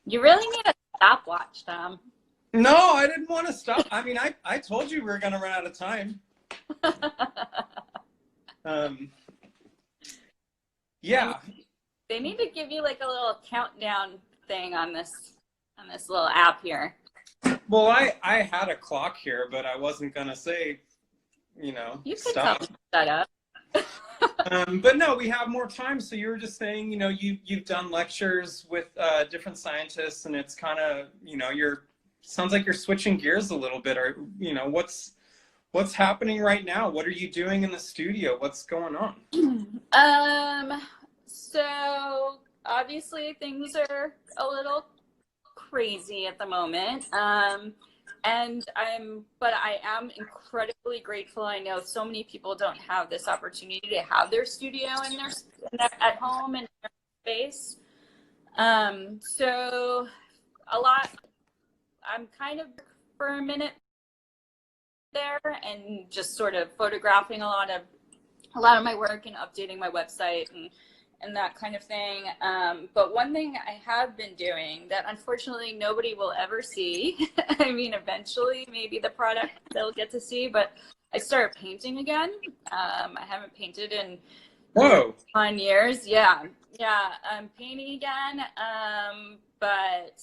You really need a stopwatch, Tom. No, I didn't want to stop. I mean, I told you we were going to run out of time. Um, yeah. They need to give you like a little countdown thing on this little app here. Well, I had a clock here, but I wasn't going to say, You could tell stop. me to shut up. But no, we have more time. So you were just saying, you've done lectures with different scientists, and it's kind of, sounds like you're switching gears a little bit. Or, what's happening right now? What are you doing in the studio? What's going on? So obviously things are a little crazy at the moment. But I am incredibly grateful. I know so many people don't have this opportunity to have their studio at home and their space. So I'm kind of for a minute there and just sort of photographing a lot of my work and updating my website and that kind of thing. But one thing I have been doing that unfortunately nobody will ever see, I mean, eventually maybe the product they'll get to see, but I started painting again. I haven't painted in on years. Yeah, I'm painting again. But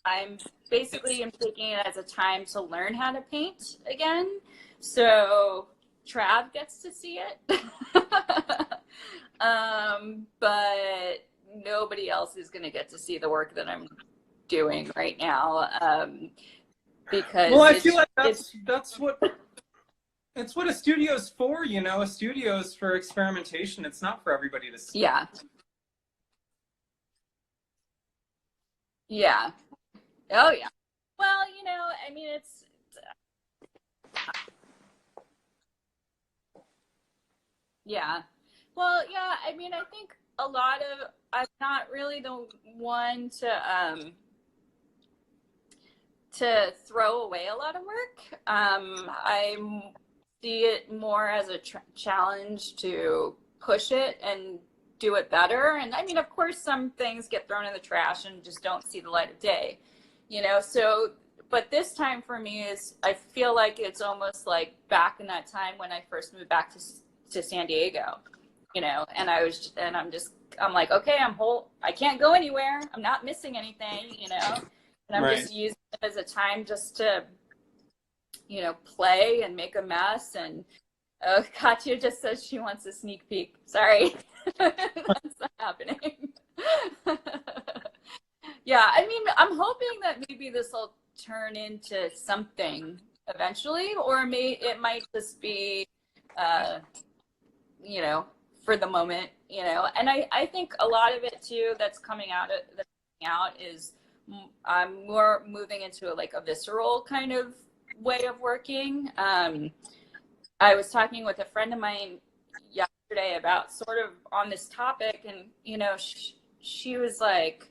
I'm taking it as a time to learn how to paint again. So Trav gets to see it. But nobody else is going to get to see the work that I'm doing right now. Because I feel like that's what it's what a studio's for, a studio's for experimentation. It's not for everybody to see. Yeah. Yeah. Oh yeah. Well, I mean, yeah. Well, yeah, I mean, I think I'm not really the one to throw away a lot of work. I see it more as a challenge to push it and do it better. And I mean, of course, some things get thrown in the trash and just don't see the light of day, so, but this time for me I feel like it's almost like back in that time when I first moved back to San Diego, and I'm like, okay, I can't go anywhere. I'm not missing anything, and I'm right. just using it as a time just to, play and make a mess. And Katya just says she wants a sneak peek. Sorry. That's not happening. Yeah, I mean, I'm hoping that maybe this will turn into something eventually, or it might just be, for the moment, and I think a lot of it too that's coming out is I'm more moving into a visceral kind of way of working. I was talking with a friend of mine yesterday about sort of on this topic, and she was like,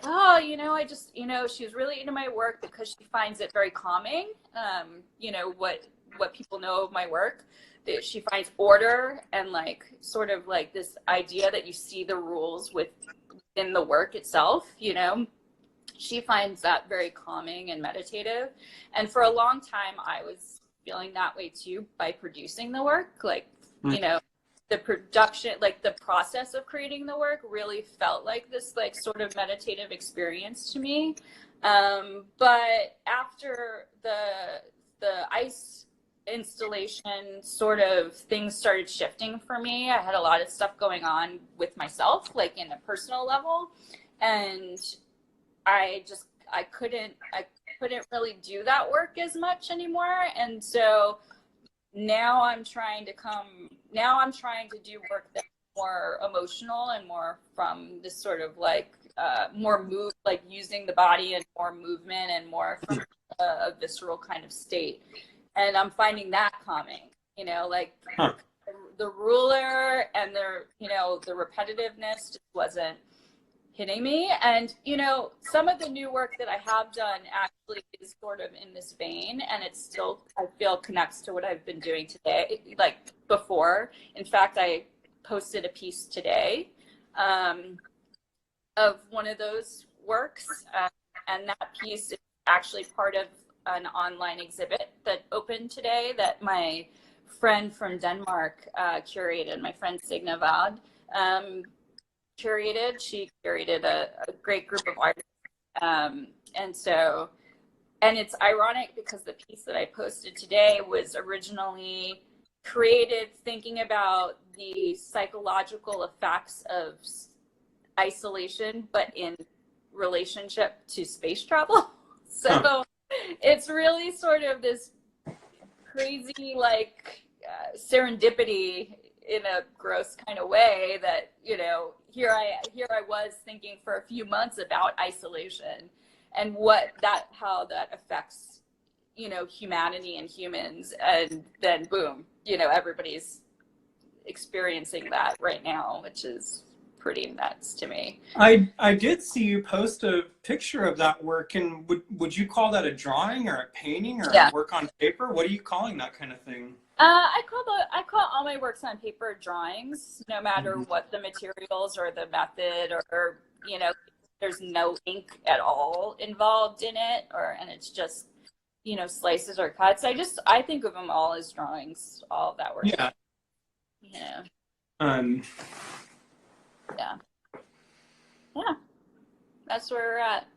oh, I just, she was really into my work because she finds it very calming. What people know of my work, that she finds order and sort of this idea that you see the rules within the work itself, she finds that very calming and meditative. And for a long time, I was feeling that way too by producing the work. The production, the process of creating the work really felt like this sort of meditative experience to me. But after the ice installation, sort of things started shifting for me. I had a lot of stuff going on with myself, in a personal level, and I couldn't really do that work as much anymore. And so now I'm trying to do work that's more emotional and more from this sort of more using the body and more movement and more from a visceral kind of state. And I'm finding that calming, the ruler and the repetitiveness just wasn't hitting me. And, some of the new work that I have done actually is sort of in this vein, and it still, I feel, connects to what I've been doing today, before. In fact, I posted a piece today of one of those works. And that piece is actually part of an online exhibit that opened today that my friend from Denmark curated, my friend Signe Vod curated. She curated a great group of artists. And it's ironic because the piece that I posted today was originally created thinking about the psychological effects of isolation, but in relationship to space travel. So it's really sort of this crazy, like, serendipity in a gross kind of way that, you know, here I was thinking for a few months about isolation and how that affects, you know, humanity and humans. And then boom, you know, everybody's experiencing that right now, which is pretty nuts to me. I did see you post a picture of that work, and would you call that a drawing or a painting or a work on paper? What are you calling that kind of thing? I call all my works on paper drawings, no matter what the materials or the method, or you know, there's no ink at all involved in it, and it's just, you know, slices or cuts. I think of them all as drawings, all of that work. Yeah. Yeah. Yeah. That's where we're at.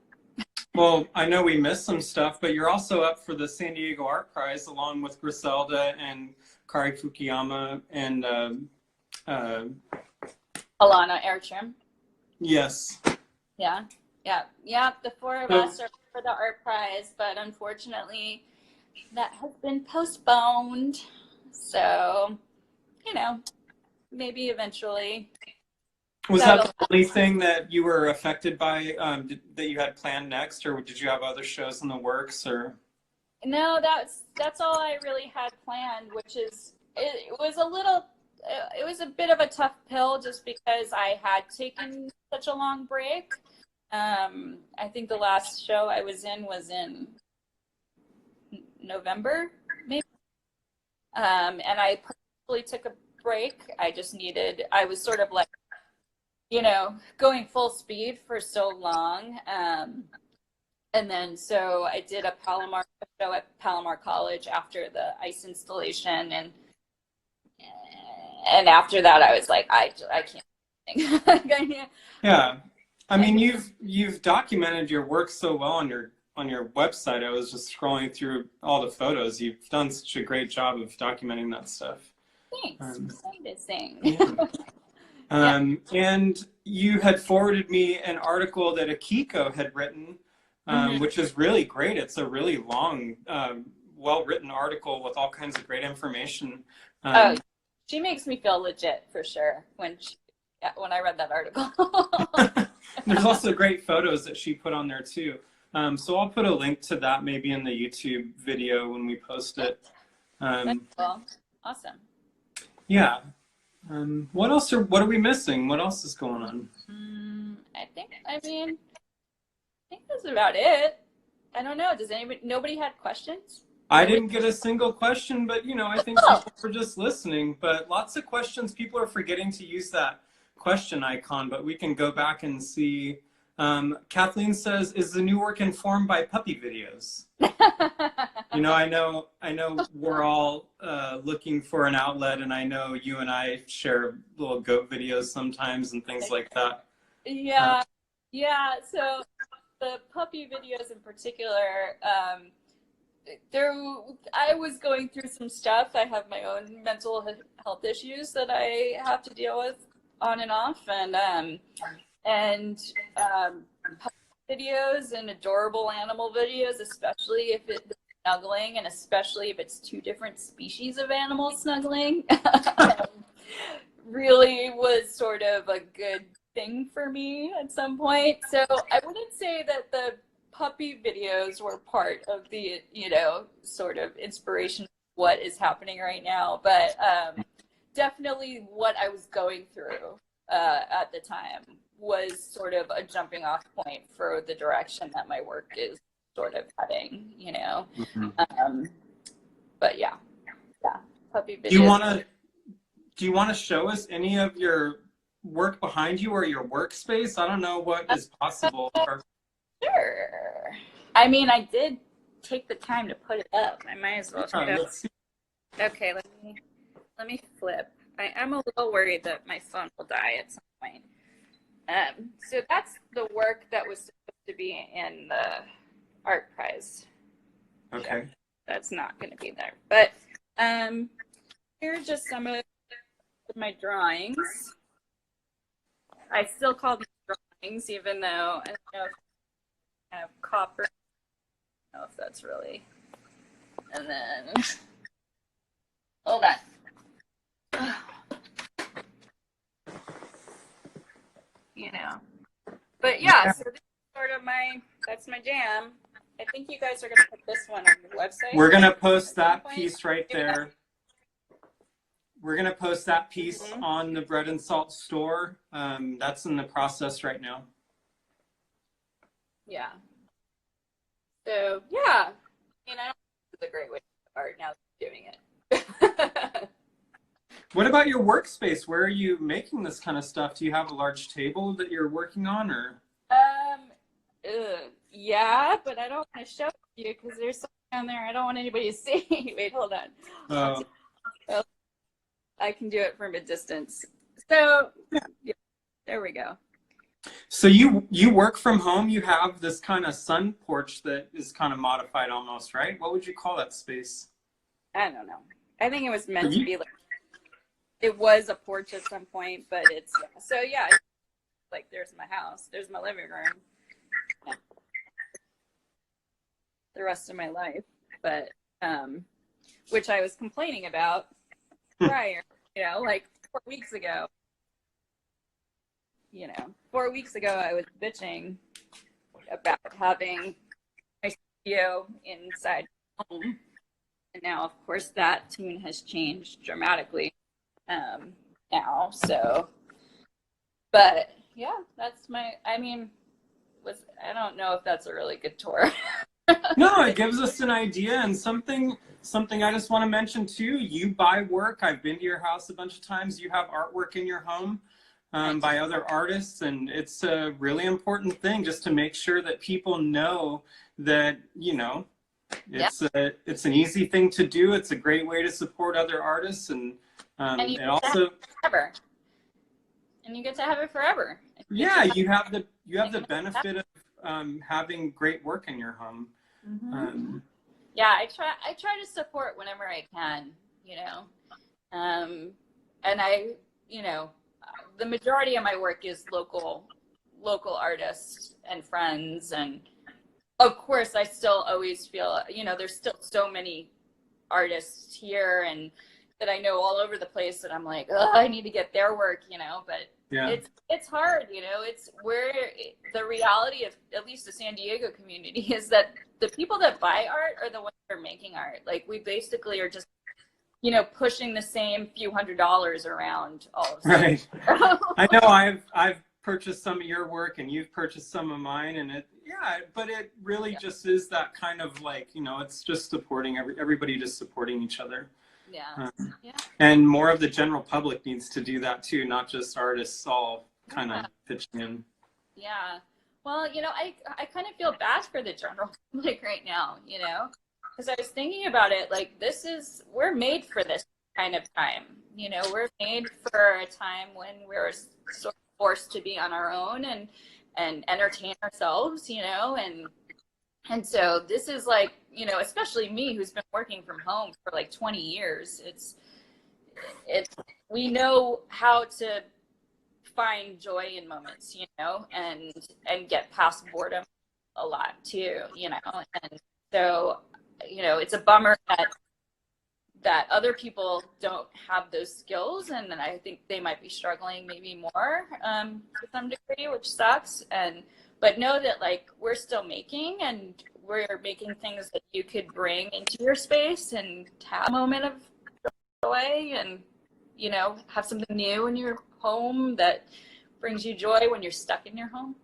Well, I know we missed some stuff, but you're also up for the San Diego Art Prize along with Griselda and Kari Fukuyama and Alana Airtrim. Yes. Yeah. The four of us are for the art prize, but unfortunately that has been postponed. So, you know, maybe eventually. Was that the only thing that you were affected by, that you had planned next, or did you have other shows in the works? Or no, that's all I really had planned, which is it was a bit of a tough pill just because I had taken such a long break. I think the last show I was in November, maybe, and I purposely took a break. I was sort of like, you know, going full speed for so long. And then so I did a show at Palomar College after the ice installation. And after that, I was like, I can't. Yeah. I mean, you've documented your work so well on your website. I was just scrolling through all the photos. You've done such a great job of documenting that stuff. Thanks. Yeah. And you had forwarded me an article that Akiko had written, which is really great. It's a really long, well-written article with all kinds of great information. She makes me feel legit for sure when I read that article. There's also great photos that she put on there too. So I'll put a link to that maybe in the YouTube video when we post it. That's cool. Awesome. Yeah. What are we missing? What else is going on? I think that's about it. I don't know. Nobody had questions? I didn't get a single question, but you know, I think people were just listening, but lots of questions. People are forgetting to use that question icon, but we can go back and see. Kathleen says, is the new work informed by puppy videos? You know, I know we're all looking for an outlet, and I know you and I share little goat videos sometimes and things like that. Yeah. So the puppy videos in particular, I was going through some stuff. I have my own mental health issues that I have to deal with on and off, and puppy videos and adorable animal videos, especially if it's snuggling, and especially if it's two different species of animals snuggling, really was sort of a good thing for me at some point. So I wouldn't say that the puppy videos were part of the, you know, sort of inspiration of what is happening right now, but definitely what I was going through at the time was sort of a jumping off point for the direction that my work is sort of heading, you know. But yeah, puppy videos. Do you want to show us any of your work behind you or your workspace? I don't know what is possible. Sure. I mean, I did take the time to put it up. I might as well show it. Let's see. Okay, let me flip. I am a little worried that my phone will die at some point. So that's the work that was supposed to be in the art prize. Okay. That's not going to be there. But here are just some of my drawings. I still call these drawings, even though I don't know if I have copper. I don't know if that's really. And then, hold on. You know. But yeah, so this is sort of that's my jam. I think you guys are going to put this one on your website. We're going to post that piece right there. We're going to post that piece on the Bread and Salt store. That's in the process right now. Yeah. So, yeah. I mean, I don't think it's a great way to start now that I'm doing it. What about your workspace? Where are you making this kind of stuff? Do you have a large table that you're working on, or? Yeah, but I don't want to show it to you because there's something down there I don't want anybody to see. Wait, hold on. Oh. I can do it from a distance. So, yeah, there we go. So you work from home. You have this kind of sun porch that is kind of modified almost, right? What would you call that space? I don't know. I think it was meant to be like, it was a porch at some point, but it's, so yeah, like there's my house, there's my living room. Yeah. The rest of my life, but which I was complaining about prior, like 4 weeks ago. 4 weeks ago I was bitching about having my studio inside home, and now of course that tune has changed dramatically now. So, but yeah, that's I don't know if that's a really good tour. No, it gives us an idea, and something I just want to mention too. You buy work. I've been to your house a bunch of times. You have artwork in your home by other artists, and it's a really important thing just to make sure that people know that it's an easy thing to do. It's a great way to support other artists, and it also you get to have it forever. Yeah, you have the benefit of having great work in your home. Mm-hmm. Yeah, I try to support whenever I can, and the majority of my work is local artists and friends, and of course I still always feel there's still so many artists here and that I know all over the place that I'm like, oh, I need to get their work, but yeah. It's hard, it's where the reality of at least the San Diego community is that the people that buy art are the ones that are making art. Like we basically are just, pushing the same few $100s around all of a sudden. Right. I know I've purchased some of your work and you've purchased some of mine, and but it really just is that kind of like, it's just supporting everybody just supporting each other. Yeah. And more of the general public needs to do that too, not just artists all kind of pitching in. Yeah. Well, I kind of feel bad for the general public right now, because I was thinking about it, like we're made for this kind of time, we're made for a time when we're sort of forced to be on our own and entertain ourselves, and so this is like, especially me who's been working from home for like 20 years, we know how to find joy in moments, and get past boredom a lot too, and so, it's a bummer that other people don't have those skills, and I think they might be struggling maybe more to some degree, which sucks. But know that like we're still making, and we're making things that you could bring into your space and have a moment of joy, and have something new in your home that brings you joy when you're stuck in your home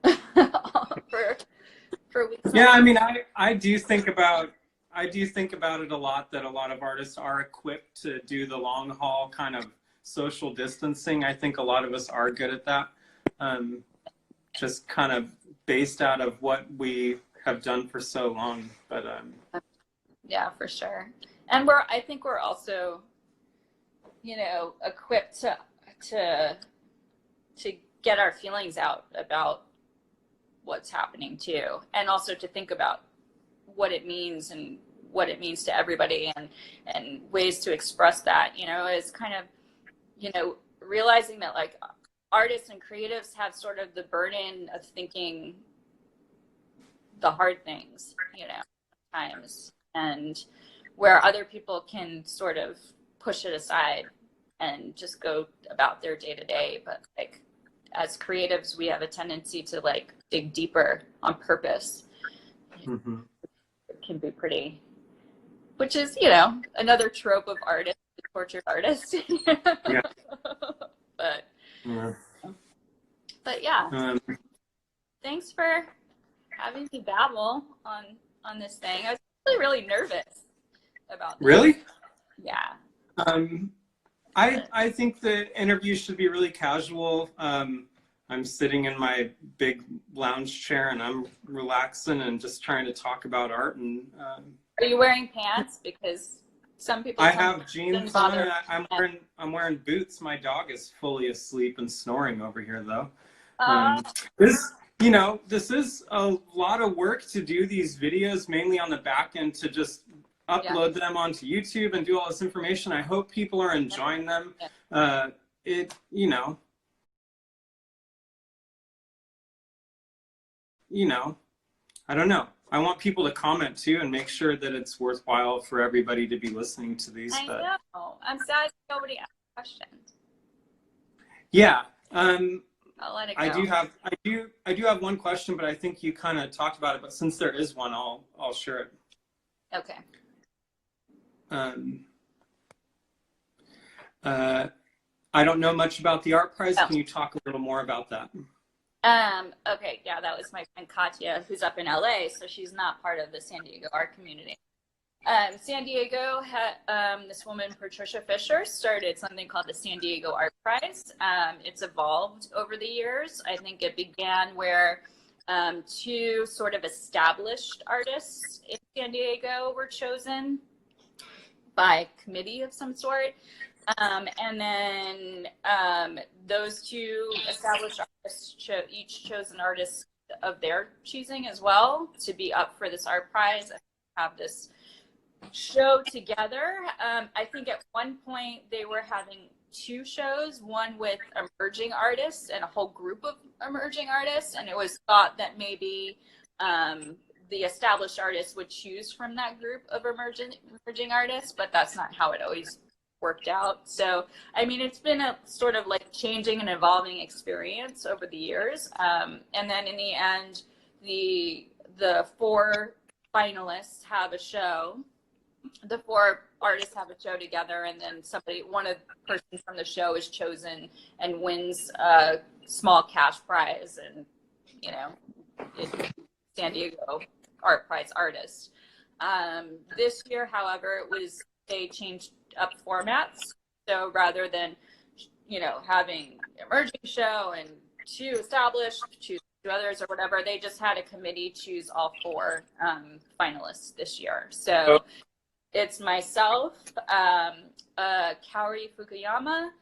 for weeks. Yeah, I mean, I do think about it a lot, that a lot of artists are equipped to do the long haul kind of social distancing. I think a lot of us are good at that. Just kind of based out of what we have done for so long. But yeah, for sure. And I think we're also, you know, equipped to get our feelings out about what's happening too, and also to think about what it means and what it means to everybody, and ways to express that, you know, is kind of, you know, realizing that like artists and creatives have sort of the burden of thinking the hard things, you know, times, and where other people can sort of push it aside and just go about their day to day. But like as creatives, we have a tendency to like dig deeper on purpose. mm-hmm. It can be pretty, which is, you know, another trope of artists, the tortured artist. Yeah. But Yeah. But yeah, thanks for having me babble on this thing. I was really, really nervous about this. Really? Yeah. I think the interview should be really casual. I'm sitting in my big lounge chair and I'm relaxing and just trying to talk about art. And are you wearing pants? Because some people. I have jeans on. And I'm wearing boots. My dog is fully asleep and snoring over here, though. This, you know, this is a lot of work to do these videos, mainly on the back end, to just upload them onto YouTube and do all this information. I hope people are enjoying them. You know, I don't know. I want people to comment too and make sure that it's worthwhile for everybody to be listening to these. I know. I'm sad nobody asked questions. Yeah. I'll let it go. I do have one question, but I think you kind of talked about it. But since there is one, I'll share it. Okay. I don't know much about the art prize. Can you talk a little more about that? Okay, yeah, that was my friend Katya, who's up in LA, so she's not part of the San Diego art community. San Diego had this woman, Patricia Fisher, started something called the San Diego Art Prize. It's evolved over the years. I think it began where two sort of established artists in San Diego were chosen by committee of some sort. And then those two established artists each chose an artist of their choosing as well to be up for this art prize and have this show together. I think at one point they were having two shows, one with emerging artists and a whole group of emerging artists, and it was thought that maybe the established artists would choose from that group of emerging artists, but that's not how it always worked out. So, I mean, it's been a sort of like changing and evolving experience over the years. And then in the end, the four finalists have a show. The four artists have a show together, and then one of the persons from the show is chosen and wins a small cash prize, and you know, San Diego Art Prize artist. This year, however, they changed up formats. So rather than, you know, having emerging show and two established, choose two others or whatever, they just had a committee choose all four finalists this year. So it's myself, Kaori Fukuyama,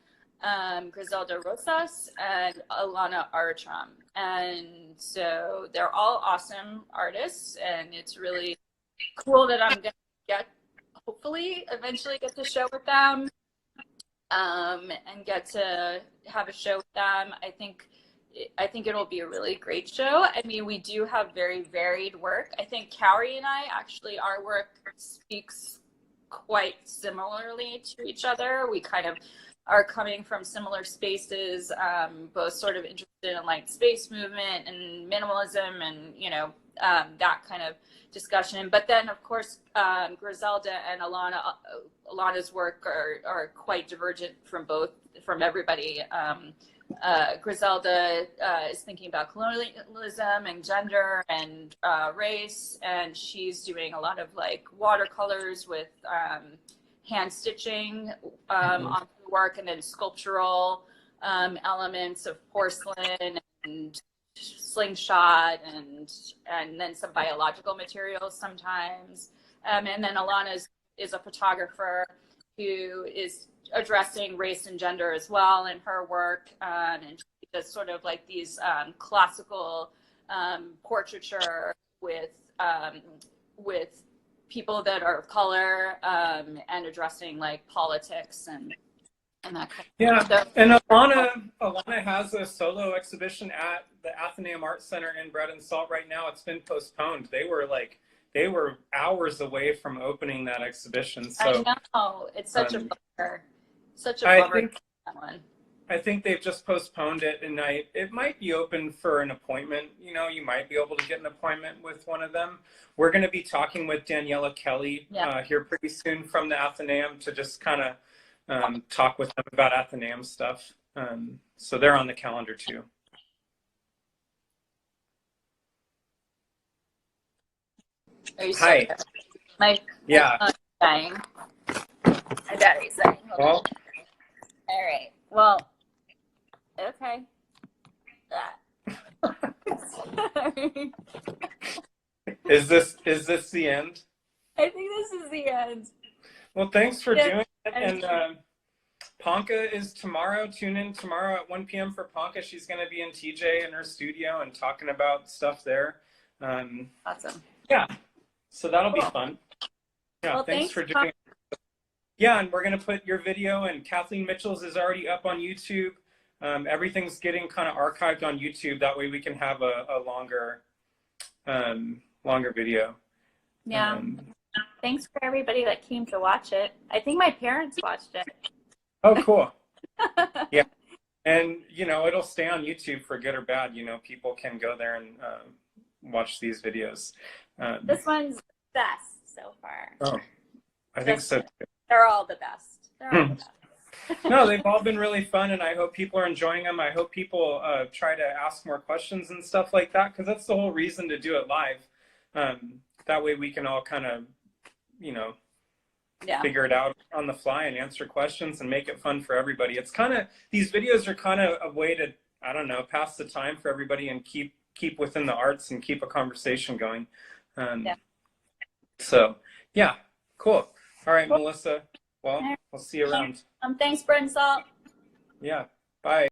Griselda Rosas, and Alana Artram. And so they're all awesome artists, and it's really cool that I'm going to hopefully eventually get to show with them, and get to have a show with them. I think it'll be a really great show. I mean, we do have very varied work. I think Kaori and I, actually, our work speaks quite similarly to each other. We kind of are coming from similar spaces, both sort of interested in like space movement and minimalism and, you know, that kind of discussion. But then, of course, Griselda and Alana's work are quite divergent from everybody. Griselda is thinking about colonialism and gender and race, and she's doing a lot of like watercolors with hand stitching on the work, and then sculptural elements of porcelain and slingshot, and then some biological materials sometimes. And then Alana is a photographer who is addressing race and gender as well in her work, and she does sort of like these classical portraiture with people that are of color, and addressing like politics and that kind of Yeah, stuff. and Alana has a solo exhibition at the Athenaeum Art Center in Bread and Salt right now. It's been postponed. They were hours away from opening that exhibition. So I know, it's such a bummer. Such a bummer. I think they've just postponed it, and it might be open for an appointment. You know, you might be able to get an appointment with one of them. We're going to be talking with Daniela Kelly here pretty soon from the Athenaeum to just kind of talk with them about Athenaeum stuff. So they're on the calendar too. Are you Hi. My dying. My battery's dying. Well, all right. Well, okay. Is this the end? I think this is the end. Well, thanks for doing it. And Ponca is tomorrow. Tune in tomorrow at 1 p.m. for Ponca. She's going to be in TJ in her studio and talking about stuff there. Awesome. Yeah. So that'll be fun. Yeah. Well, thanks for doing it. Yeah, and we're going to put your video, and Kathleen Mitchell's is already up on YouTube. Everything's getting kind of archived on YouTube. That way we can have a longer video. Yeah. Thanks for everybody that came to watch it. I think my parents watched it. Oh, cool. Yeah. And, you know, it'll stay on YouTube for good or bad. You know, people can go there and watch these videos. This one's the best so far. Oh, I think so. They're all the best. They're all the best. No, they've all been really fun, and I hope people are enjoying them. I hope people try to ask more questions and stuff like that, because that's the whole reason to do it live. That way we can all kind of, you know, figure it out on the fly and answer questions and make it fun for everybody. It's kind of, these videos are kind of a way to, I don't know, pass the time for everybody and keep within the arts and keep a conversation going. So, yeah, cool. All right, Melissa. Well, we'll see you around. Thanks, Bread and Salt. Yeah. Bye.